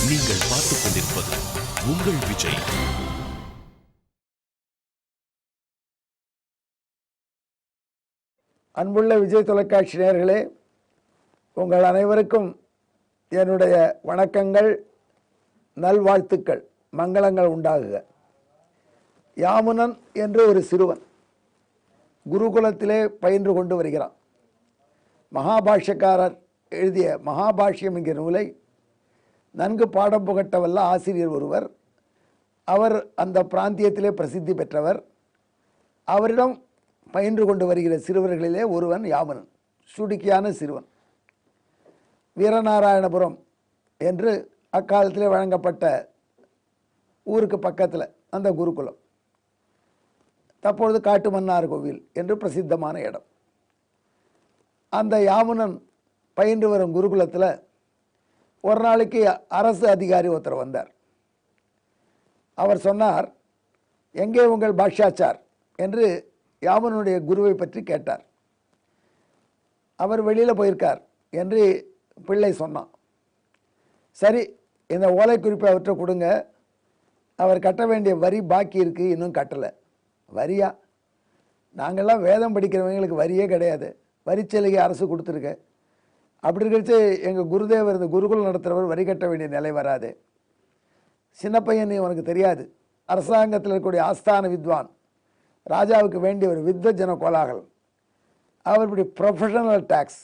நீங்கள் பார்த்துக் கொண்டிருப்பது உங்கள் விஜய். அன்புள்ள விஜய் தொலைக்காட்சி நேயர்களே, உங்கள் அனைவருக்கும் என்னுடைய வணக்கங்கள், நல்வாழ்த்துக்கள், மங்களங்கள் உண்டாகுக. யாமுனன் என்று ஒரு சிறுவன் குருகுலத்திலே பயின்று கொண்டு வருகிறான். மகாபாஷ்யக்காரர் எழுதிய மகாபாஷ்யம் என்கிற நூலை நன்கு பாடம் புகட்டவல்ல ஆசிரியர் ஒருவர். அவர் அந்த பிராந்தியத்திலே பிரசித்தி பெற்றவர். அவரிடம் பயின்று கொண்டு வருகிற சிறுவர்களிலே ஒருவன் யாமுனன், சுடுக்கியான சிறுவன். வீரநாராயணபுரம் என்று அக்காலத்திலே வழங்கப்பட்ட ஊருக்கு பக்கத்தில் அந்த குருகுலம். தற்பொழுது காட்டுமன்னார் கோவில் என்று பிரசித்தமான இடம். அந்த யாமுனன் பயின்று வரும் குருகுலத்தில் ஒரு நாளைக்கு அரசு அதிகாரி ஒருத்தர் வந்தார். அவர் சொன்னார், எங்கே உங்கள் பாஷ்யாச்சார் என்று யாமுனுடைய குருவை பற்றி கேட்டார். அவர் வெளியில் போயிருக்கார் என்று பிள்ளை சொன்னான். சரி, இந்த ஓலை குறிப்பை அவற்றை கொடுங்க, அவர் கட்ட வேண்டிய வரி பாக்கி இருக்குது, இன்னும் கட்டலை. வரியா? நாங்கள்லாம் வேதம் படிக்கிறவங்களுக்கு வரியே கிடையாது, வரிச்சலுகை அரசு கொடுத்துருக்கு. அப்படி இருக்கிறச்சு எங்கள் குருதேவர், இந்த குருகுலம் நடத்துகிறவர் வரி கட்ட வேண்டிய நிலை வராது. சின்ன பையன், நீ உனக்கு தெரியாது, அரசாங்கத்தில் இருக்கக்கூடிய ஆஸ்தான வித்வான், ராஜாவுக்கு வேண்டிய ஒரு வித்வஜன கோலாகல், அவர் இப்படி ப்ரொஃபஷனல் டேக்ஸ்,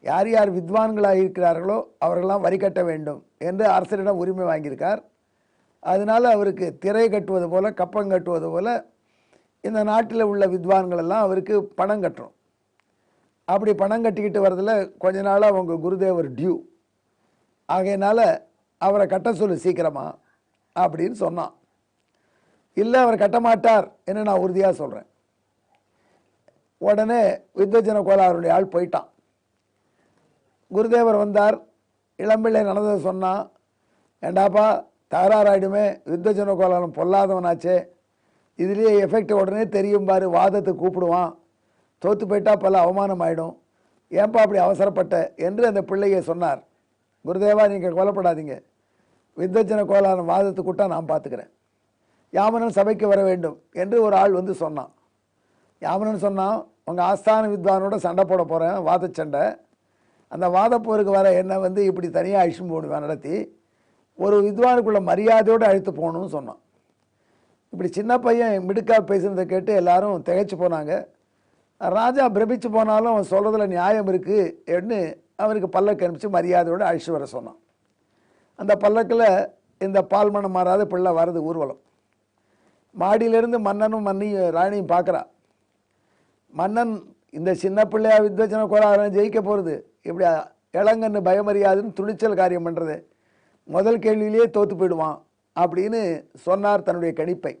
யார் யார் வித்வான்களாக இருக்கிறார்களோ அவர்களெல்லாம் வரி கட்ட வேண்டும் என்று அரசரிடம் உரிமை வாங்கியிருக்கார். அதனால் அவருக்கு திரை கட்டுவது போல், கப்பம் கட்டுவது போல் இந்த நாட்டில் உள்ள வித்வான்கள் எல்லாம் அவருக்கு பணம் கட்டுறோம். அப்படி பணம் கட்டிக்கிட்டு வரதில் கொஞ்ச நாளாக அவங்க குருதேவர் டியூ ஆகையினால அவரை கட்ட சொல்லு சீக்கிரமா அப்படின்னு சொன்னான். இல்லை, அவர் கட்ட மாட்டார் என்று நான் உறுதியாக சொல்கிறேன். உடனே வித்வஜன கோலாருடைய ஆள் போயிட்டான். குருதேவர் வந்தார், இளம்பிள்ளை நடந்ததை சொன்னான். ஏண்டாப்பா, தகராறாயிடுமே, வித்வஜன கோலாரம் பொல்லாதவனாச்சே, இதுலேயே எஃபெக்ட் உடனே தெரியும் பாரு, வாதத்தை கூப்பிடுவான், தோற்று போயிட்டா பல அவமானம் ஆகிடும், ஏன்பா அப்படி அவசரப்பட்ட என்று அந்த பிள்ளையை சொன்னார். குருதேவா, நீங்கள் கொல்லப்படாதீங்க, வித்வஜன கோலாரம் வாதத்தை கூட்டா நான் பார்த்துக்கிறேன், யாமுனன் சபைக்கு வர வேண்டும் என்று ஒரு ஆள் வந்து சொன்னான். யாமுனன் சொன்னான், உங்கள் ஆஸ்தான வித்வானோட சண்டை போட போகிறேன், வாத சண்டை. அந்த வாதப்போருக்கு வர என்னை வந்து இப்படி தனியாக அழிச்சும் போடுவேன் நடத்தி, ஒரு வித்வானுக்குள்ள மரியாதையோடு அழைத்து போகணும்னு சொன்னான். இப்படி சின்ன பையன் மிடுக்காக பேசுனதை கேட்டு எல்லாரும் திகைச்சு போனாங்க. ராஜா பிரமிச்சு போனாலும் அவன் சொல்கிறதுல நியாயம் இருக்குது என்று அவருக்கு பல்லக்கு அனுப்பிச்சு மரியாதையோடு அழிச்சு வர சொன்னான். அந்த பல்லக்கில் இந்த பால்மணம் மாறாத பிள்ளை வருது ஊர்வலம். மாடியிலிருந்து மன்னனும் மன்னியும் ராணியும் பார்க்குறா. மன்னன், இந்த சின்ன பிள்ளையா வித்வஜன கோலாரம் ஜெயிக்க போகிறது, இப்படி இளங்கன்னு பயமறியாதுன்னு துணிச்சல் காரியம் பண்ணுறது, முதல் கேள்வியிலேயே தோற்று போயிடுவான் அப்படின்னு சொன்னார் தன்னுடைய கணிப்பை.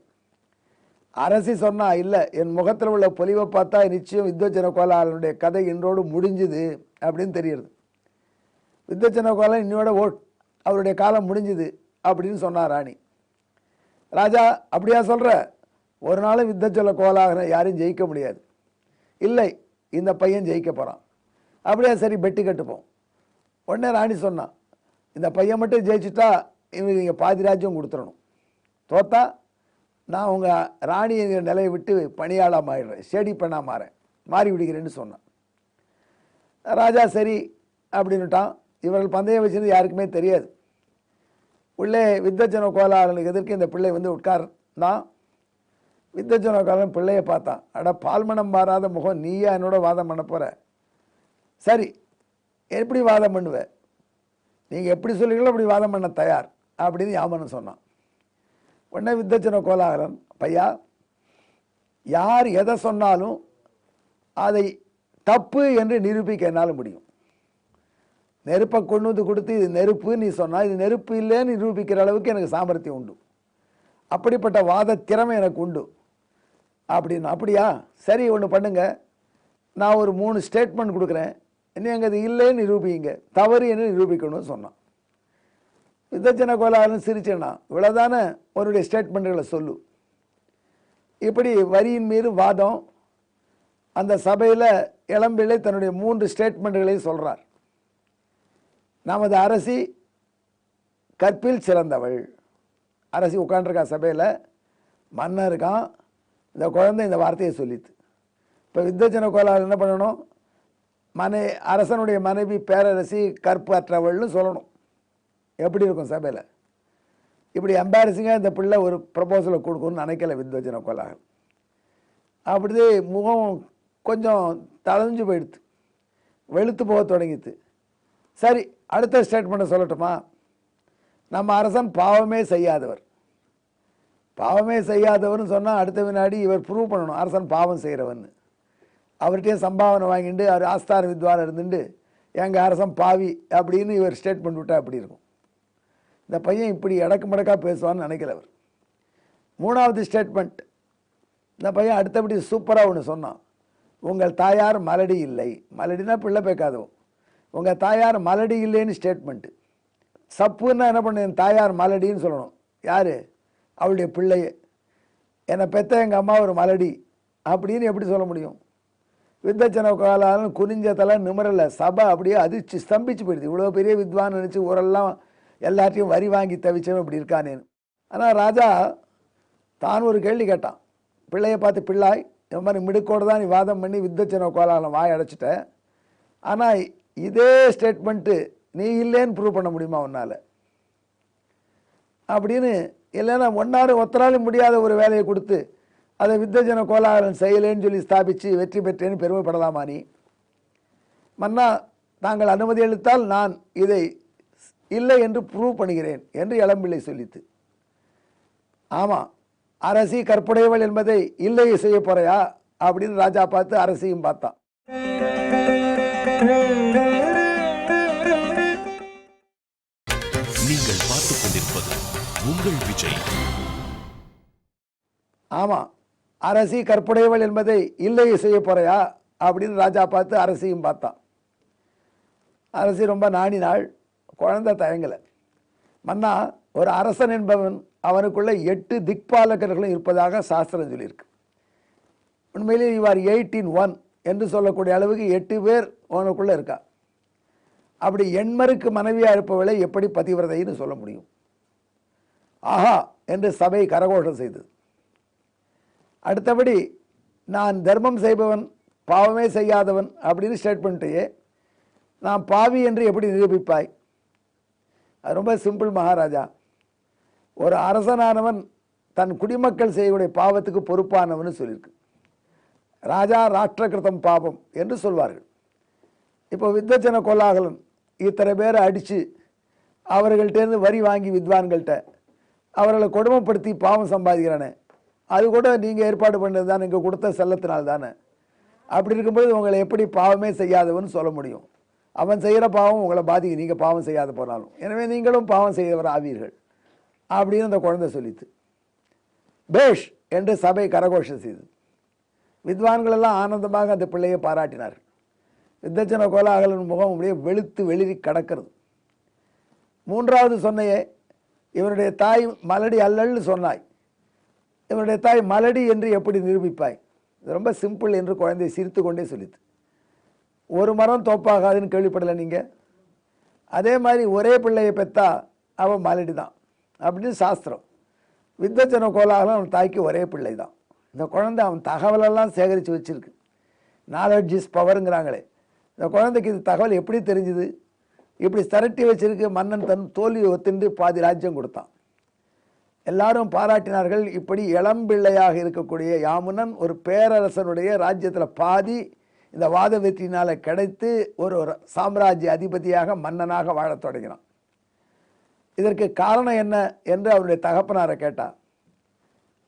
அரசி சொன்னா, இல்லை, என் முகத்தில் உள்ள பொலிவை பார்த்தா நிச்சயம் வித்வஜன கோலாரனுடைய கதை இன்றோடு முடிஞ்சுது அப்படின்னு தெரியுது. வித்வஜன கோலாரன் இன்னோட அவருடைய காலம் முடிஞ்சுது அப்படின்னு சொன்னார் ராணி. ராஜா, அப்படியா சொல்கிற? ஒரு நாளும் வித்வஜன கோலாரனை யாரையும் ஜெயிக்க முடியாது. இல்லை, இந்த பையன் ஜெயிக்க போகிறான். அப்படியா, சரி, பெட்டு கட்டுப்போம். உடனே ராணி சொன்னான், இந்த பையன் மட்டும் ஜெயிச்சுட்டா இவங்க நீங்கள் பாதி ராஜ்யம் கொடுத்துடணும், தோத்தா நான் உங்கள் ராணி நிலையை விட்டு பணியாளாக மாறிடுறேன், செடி பெண்ணாக மாறி விடுகிறேன்னு சொன்னான். ராஜா சரி அப்படின்னுட்டான். இவர்கள் பந்தயம் வச்சது யாருக்குமே தெரியாது. உள்ளே வித்வஜன கோலாரனுக்கு எதிர்க்க இந்த பிள்ளை வந்து உட்கார்ந்தான். வித்வஜன கோலாரன் பிள்ளையை பார்த்தான். அட, பால்மணம் மாறாத முகம், நீயா என்னோட வாதம் பண்ண போகிற? சரி, எப்படி வாதம் பண்ணுவேன்? நீங்கள் எப்படி சொல்லுங்களோ அப்படி வாதம் பண்ண தயார் அப்படின்னு யாமுனன் சொன்னான். உடனே வித்வஜன கோலாகலன், பையா, யார் எதை சொன்னாலும் அதை தப்பு என்று நிரூபிக்க என்னால் முடியும். நெருப்பை கொண்டு வந்து கொடுத்து இது நெருப்பு நீ சொன்னால் இது நெருப்பு இல்லைன்னு நிரூபிக்கிற அளவுக்கு எனக்கு சாமர்த்தியம் உண்டு, அப்படிப்பட்ட வாத திறமை எனக்கு உண்டு அப்படின்னு. அப்படியா, சரி, ஒன்று பண்ணுங்க, நான் ஒரு 3 ஸ்டேட்மெண்ட் கொடுக்குறேன், நீங்கள் அது இல்லைன்னு நிரூபிங்க, தவறு என்று நிரூபிக்கணும்னு சொன்னான். வித்வஜன கோலாகலன் சிரிச்சேன்னா, இவ்வளோதானே உன்னுடைய ஸ்டேட்மெண்ட்டுகளை சொல்லு. இப்படி வரியின் மீது வாதம். அந்த சபையில் இளம்பிள்ளை தன்னுடைய 3 ஸ்டேட்மெண்ட்டுகளையும் சொல்கிறார். நமது அரசி கற்பில் சிறந்தவள். அரசி உட்காண்டிருக்கா சபையில், மன்னன் இருக்கான், இந்த குழந்தை இந்த வார்த்தையை சொல்லித்து. இப்போ வித்தஜன கோலால் என்ன பண்ணணும்? அரசனுடைய மனைவி பேரரசி கற்பு அற்றவள்னு சொல்லணும். எப்படி இருக்கும் சபையில்? இப்படி எம்பாரசிங்காக இந்த பிள்ளை ஒரு ப்ரப்போசலை கொடுக்கணும்னு நினைக்கல வித்வஜன கோலாகல். அப்படி முகம் கொஞ்சம் தளஞ்சு போயிடுது, வெளுத்து போக தொடங்கித்து. சரி, அடுத்த ஸ்டேட்மெண்ட்டை சொல்லட்டுமா? நம்ம அரசன் பாவமே செய்யாதவர். பாவமே செய்யாதவர்னு சொன்னால் அடுத்த வினாடி இவர் ப்ரூவ் பண்ணணும் அரசன் பாவம் செய்கிறவன்னு. அவர்கிட்டயே சம்பாவனை வாங்கிட்டு அவர் ஆஸ்தான வித்வான் இருந்துட்டு எங்கள் அரசன் பாவி அப்படின்னு இவர் ஸ்டேட்மெண்ட் விட்டால் அப்படி இருக்கும். இந்த பையன் இப்படி இடக்கு மடக்காக பேசுவான்னு நினைக்கல அவர். மூணாவது ஸ்டேட்மெண்ட், இந்த பையன் அடுத்தபடி சூப்பராக ஒன்று சொன்னான். உங்கள் தாயார் மலடி இல்லை. மலடினா பிள்ளை பேக்காதவும். உங்கள் தாயார் மலடி இல்லைன்னு ஸ்டேட்மெண்ட்டு. சப்புன்னா என்ன பண்ண, என் தாயார் மலடின்னு சொல்லணும். யார்? அவளுடைய பிள்ளையே. என்னை பெற்ற எங்கள் அம்மா ஒரு மலடி அப்படின்னு எப்படி சொல்ல முடியும்? வித்தஜன கோலாலும் குனிஞ்ச தலை நிமிரலை. சபை அப்படியே அதிர்ச்சி ஸ்தம்பிச்சு போயிடுது. இவ்வளோ பெரிய வித்வான் நினச்சி ஊரெல்லாம் எல்லாத்தையும் வரி வாங்கி தவிச்சவன் இப்படி இருக்கானேன்னு. ஆனால் ராஜா தான் ஒரு கேள்வி கேட்டான். பிள்ளையை பார்த்து, பிள்ளாய், இந்த மாதிரி மிடுக்கோடு தான் நீ வாதம் பண்ணி வித்தஜன கோலாலம் வாய் அடைச்சிட்ட. ஆனால் இதே ஸ்டேட்மெண்ட்டு நீ இல்லைன்னு ப்ரூவ் பண்ண முடியுமா உன்னால்? அப்படின்னு இல்லைன்னா ஒத்தராலும் முடியாத ஒரு வேலையை கொடுத்து அதை வித்தஜன கோலாகலன் செய்யலேன்னு சொல்லி ஸ்தாபித்து வெற்றி பெற்றேன்னு பெருமைப்படலாமா நீ? மன்னா, தாங்கள் அனுமதி அளித்தால் நான் இதை இல்லை என்று ப்ரூவ் பண்ணுகிறேன் என்று இளம்பிள்ளை சொல்லித்து. ஆமாம், அரசி கற்புடையவள் என்பதை இல்லை செய்ய போறையா அப்படின்னு ராஜா பார்த்து அரசியும் பார்த்தான். நீங்கள் பார்த்துக் கொண்டிருப்பது உங்கள் விஜய். ஆமாம், அரசி கற்புடையவள் என்பதை இல்லை செய்ய போறையா அப்படின்னு ராஜா பார்த்து அரசியும் பார்த்தான். அரசி ரொம்ப நாடினாள், குழந்தை தயங்கலை. மன்னா, ஒரு அரசன் என்பவன் அவனுக்குள்ள 8 திக்பாலகர்களும் இருப்பதாக சாஸ்திரம் சொல்லியிருக்கு. உண்மையிலே இவர் 18 என்று சொல்லக்கூடிய அளவுக்கு 8 பேர் அவனுக்குள்ளே இருக்கா. அப்படி எண்மருக்கு மனைவியாக இருப்பவளை எப்படி பதிவிரதைன்னு சொல்ல முடியும்? ஆஹா என்று சபை கரகோஷம் செய்தது. அடுத்தபடி, நான் தர்மம் செய்பவன், பாவமே செய்யாதவன் அப்படின்னு ஸ்டேட்மெண்ட்டையே நான் பாவி என்று எப்படி நிரூபிப்பாய்? அது ரொம்ப சிம்பிள் மகாராஜா. ஒரு அரசனானவன் தன் குடிமக்கள் செய்யக்கூடிய பாவத்துக்கு பொறுப்பானவன்னு சொல்லியிருக்கு. ராஜா ராஷ்டிரகிருதம் பாவம் என்று சொல்வார்கள். இப்போ வித்தஜன கோலாகலன் இத்தனை பேரை அடித்து அவர்கள்ட்டேருந்து வரி வாங்கி வித்வான்கள்கிட்ட அவர்களை கொடுமைப்படுத்தி பாவம் சம்பாதிக்கிறானே, அது கூட நீங்கள் ஏற்பாடு பண்ணது தானே, இங்கே கொடுத்த செல்லத்தினால் தானே. அப்படி இருக்கும்போது உங்களை எப்படி பாவமே செய்யாதவன்னு சொல்ல முடியும்? அவன் செய்கிற பாவம் உங்களை பாதிக்கும், நீங்கள் பாவம் செய்யாத போனாலும். எனவே நீங்களும் பாவம் செய்தவர் ஆவீர்கள் அப்படின்னு அந்த குழந்தை சொல்லித்து. பேஷ் என்று சபை கரகோஷம் செய்தது. வித்வான்கள் எல்லாம் ஆனந்தமாக அந்த பிள்ளையை பாராட்டினார்கள். வித்தஜன கோலாகலன் முகம் அப்படியே வெளுத்து வெளிரி கடக்கிறது. மூன்றாவது சொன்னையே, இவருடைய தாய் மலடி அல்லல்னு சொன்னாய், இவருடைய தாய் மலடி என்று எப்படி நிரூபிப்பாய்? இது ரொம்ப சிம்பிள் என்று குழந்தை சிரித்து கொண்டே சொல்லித்து. ஒரு மரம் தோப்பாகாதுன்னு கேள்விப்படலை நீங்கள்? அதே மாதிரி ஒரே பிள்ளையை பெற்றா அவன் மலடி தான் அப்படின்னு சாஸ்திரம். வித்தஜன கோலாகலன் அவன் தாய்க்கு ஒரே பிள்ளை தான். இந்த குழந்தை அவன் தகவலெல்லாம் சேகரித்து வச்சுருக்கு. நாலெட்ஜ் இஸ் பவருங்கிறாங்களே, இந்த குழந்தைக்கு இது தகவல் எப்படி தெரிஞ்சுது? இப்படி திரட்டி வச்சிருக்கு. மன்னன் தன் தோல்வியை ஒத்துண்டு பாதி ராஜ்யம் கொடுத்தான். எல்லாரும் பாராட்டினார்கள். இப்படி இளம்பிள்ளையாக இருக்கக்கூடிய யாமுனன் ஒரு பேரரசனுடைய ராஜ்யத்தில் பாதி இந்த வாத வெற்றினால் கிடைத்து ஒரு சாம்ராஜ்ய அதிபதியாக மன்னனாக வாழத் தொடங்கினான். இதற்கு காரணம் என்ன என்று அவருடைய தகப்பனாரை கேட்டார்.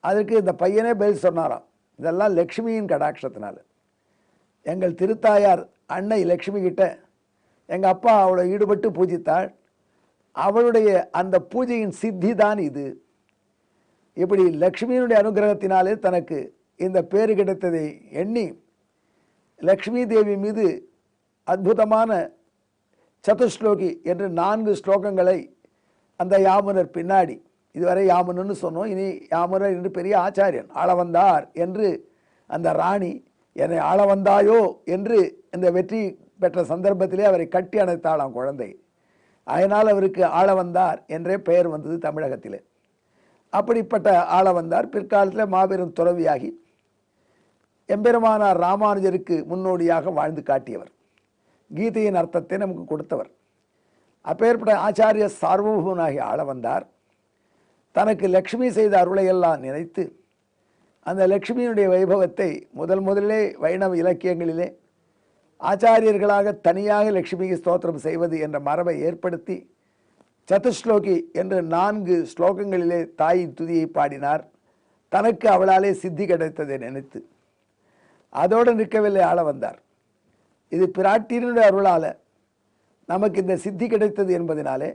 அதுக்கு இந்த பையனே பதில் சொன்னாராம். இதெல்லாம் லக்ஷ்மியின் கடாட்சத்தினால. எங்கள் திருத்தாயார் அன்னை லக்ஷ்மி கிட்ட எங்கள் அப்பா அவளை ஈடுபட்டு பூஜித்தாள். அவளுடைய அந்த பூஜையின் சித்தி தான் இது. இப்படி லக்ஷ்மியினுடைய அனுகிரகத்தினாலே தனக்கு இந்த பேரு கிடைத்ததை எண்ணி லக்ஷ்மி தேவி மீது அற்புதமான சதுஸ்லோகி என்று 4 ஸ்லோகங்களை அந்த யாமுனர் பின்னாடி, இதுவரை யாமுனன்னு சொன்னோம், இனி யாமுனர் என்று பெரிய ஆச்சாரியன் ஆளவந்தார் என்று அந்த ராணி என்னை ஆளவந்தாயோ என்று இந்த வெற்றி பெற்ற சந்தர்ப்பத்திலே அவரை கட்டி அணைத்தாளாம் குழந்தை. அதனால் அவருக்கு ஆளவந்தார் என்றே பெயர் வந்தது தமிழகத்திலே. அப்படிப்பட்ட ஆளவந்தார் பிற்காலத்தில் மாபெரும் துறவியாகி எம்பெருமானார் ராமானுஜருக்கு முன்னோடியாக வாழ்ந்து காட்டியவர், கீதையின் அர்த்தத்தை நமக்கு கொடுத்தவர். அப்பேற்பட்ட ஆச்சாரிய சார்வபூமனாகிய ஆளவந்தார் தனக்கு லக்ஷ்மி செய்த அருளையெல்லாம் நினைத்து அந்த லக்ஷ்மியினுடைய வைபவத்தை முதலிலே வைணவ இலக்கியங்களிலே ஆச்சாரியர்களாக தனியாக லக்ஷ்மிக்கு ஸ்தோத்திரம் செய்வது என்ற மரபை ஏற்படுத்தி சதுஸ்லோகி என்று 4 ஸ்லோகங்களிலே தாயின் துதியை பாடினார். தனக்கு அவளாலே சித்தி கிடைத்ததை நினைத்து அதோடு நிற்கவில்லை ஆளவந்தார். இது பிராட்டியினுடைய அருளால் நமக்கு இந்த சித்தி கிடைத்தது என்பதனாலே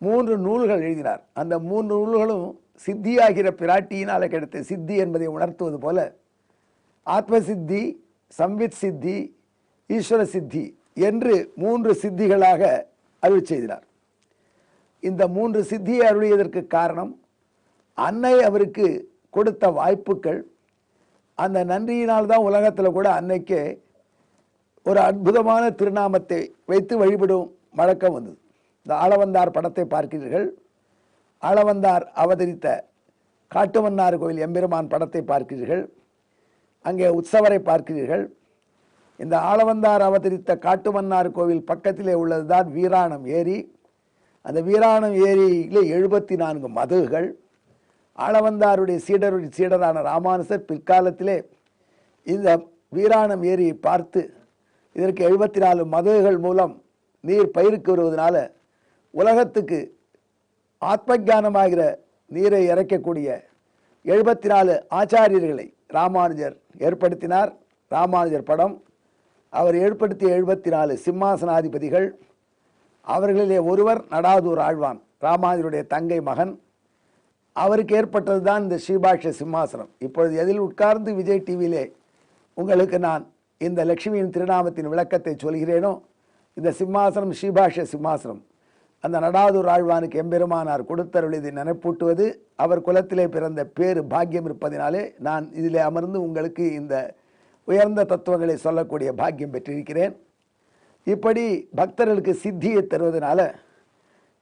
3 நூல்கள் எழுதினார். அந்த 3 நூல்களும் சித்தியாகிற பிராட்டியினால் கிடைத்த சித்தி என்பதை உணர்த்துவது போல ஆத்ம சித்தி, சம்வித் சித்தி, ஈஸ்வர சித்தி என்று 3 சித்திகளாக அருள் செய்தார். இந்த 3 சித்தியை அருளியதற்கு காரணம் அன்னை அவருக்கு கொடுத்த வாய்ப்புகள். அந்த நன்றியினால் தான் உலகத்தில் கூட அன்னைக்கு ஒரு அற்புதமான திருநாமத்தை வைத்து வழிபடும் வழக்கம் வந்தது. இந்த ஆளவந்தார் படத்தை பார்க்கிறீர்கள், ஆளவந்தார் அவதரித்த காட்டுமன்னார் கோவில் எம்பெருமான் படத்தை பார்க்கிறீர்கள், அங்கே உற்சவரை பார்க்கிறீர்கள். இந்த ஆளவந்தார் அவதரித்த காட்டுமன்னார் கோவில் பக்கத்திலே உள்ளதுதான் வீராணம் ஏரி. அந்த வீராணம் ஏரியிலே 74 மதகுகள். ஆளவந்தாருடைய சீடரான ராமானுசர் பிற்காலத்திலே இந்த வீராணம் ஏரியை பார்த்து இதற்கு 74 மதகுகள் மூலம் நீர் பயிருக்கு வருவதனால உலகத்துக்கு ஆத்மஞானமாகிற நீரை இறைக்கக்கூடிய 74 ஆச்சாரியர்களை ராமானுஜர் ஏற்படுத்தினார். ராமானுஜர் படம், அவர் ஏற்படுத்திய 74 சிம்மாசனாதிபதிகள். அவர்களிலே ஒருவர் நடாதூர் ஆழ்வான், ராமானுஜருடைய தங்கை மகன். அவருக்கு ஏற்பட்டது தான் இந்த ஸ்ரீபாஷ்ய சிம்மாசனம். இப்பொழுது எதில் உட்கார்ந்து விஜய் டிவியிலே உங்களுக்கு நான் இந்த லட்சுமியின் திருநாமத்தின் விளக்கத்தை சொல்கிறேனோ, இந்த சிம்மாசனம் ஸ்ரீபாஷ்ய சிம்மாசனம். அந்த நடாதூர் ஆழ்வானுக்கு எம்பெருமானார் கொடுத்தருளிதை நினைப்பூட்டுவது, அவர் குலத்திலே பிறந்த பேரு பாக்கியம் இருப்பதினாலே நான் இதிலே அமர்ந்து உங்களுக்கு இந்த உயர்ந்த தத்துவங்களை சொல்லக்கூடிய பாக்கியம் பெற்றிருக்கிறேன். இப்படி பக்தர்களுக்கு சித்தியை தருவதனால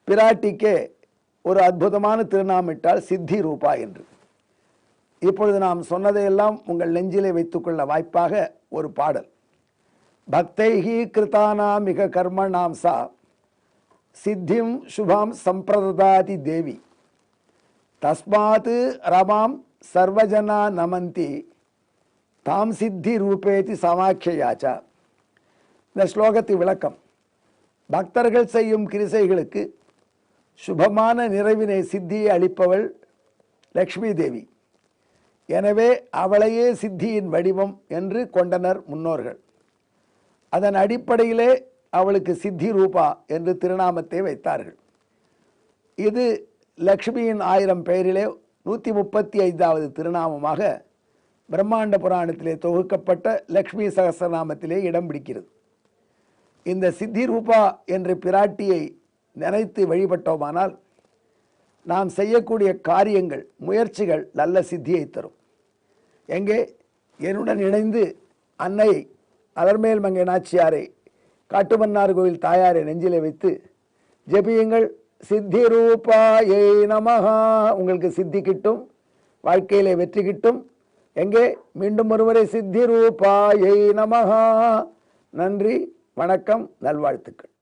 பிராட்டிக்கே ஒரு அற்புதமான திருநாமிட்டால் சித்தி ரூபா என்று. இப்பொழுது நாம் சொன்னதையெல்லாம் உங்கள் நெஞ்சிலே வைத்துக்கொள்ள வாய்ப்பாக ஒரு பாடல். பக்தைஹி கிருதானாம் மிக கர்மணாம் சா சித்திம் சுபாம் சம்பிரதாதி தேவி தஸ்மாத் ரமாம் சர்வஜனா நமந்தி தாம் சித்தி ரூபேதி சமாக்கியாச்சா. இந்த ஸ்லோகத்தின் விளக்கம், பக்தர்கள் செய்யும் கிரிசைகளுக்கு சுபமான நிறைவினை சித்தியை அளிப்பவள் லக்ஷ்மி தேவி. எனவே அவளையே சித்தியின் வடிவம் என்று கொண்டனர் முன்னோர்கள். அதன் அடிப்படையிலே அவளுக்கு சித்தி ரூபா என்று திருநாமத்தை வைத்தார்கள். இது லக்ஷ்மியின் 1000 பெயரிலே 135வது திருநாமமாக பிரம்மாண்ட புராணத்திலே தொகுக்கப்பட்ட லக்ஷ்மி சகஸ்ரநாமத்திலே இடம் பிடிக்கிறது. இந்த சித்தி ரூபா என்ற பிராட்டியை நினைத்து வழிபட்டோமானால் நாம் செய்யக்கூடிய காரியங்கள், முயற்சிகள் நல்ல சித்தியை தரும். எங்கே என்னுடன் இணைந்து அன்னை அலர்மேல் மங்கை நாச்சியாரை, காட்டுமன்னார் கோவில் தாயாரை நெஞ்சிலே வைத்து ஜெபியுங்கள். சித்தி ரூபாயை நமஹா. உங்களுக்கு சித்தி கிட்டும், வாழ்க்கையிலே வெற்றி கிட்டும். எங்கே மீண்டும் ஒருமுறை சித்தி ரூபாயை நமஹா. நன்றி, வணக்கம், நல்வாழ்த்துக்கள்.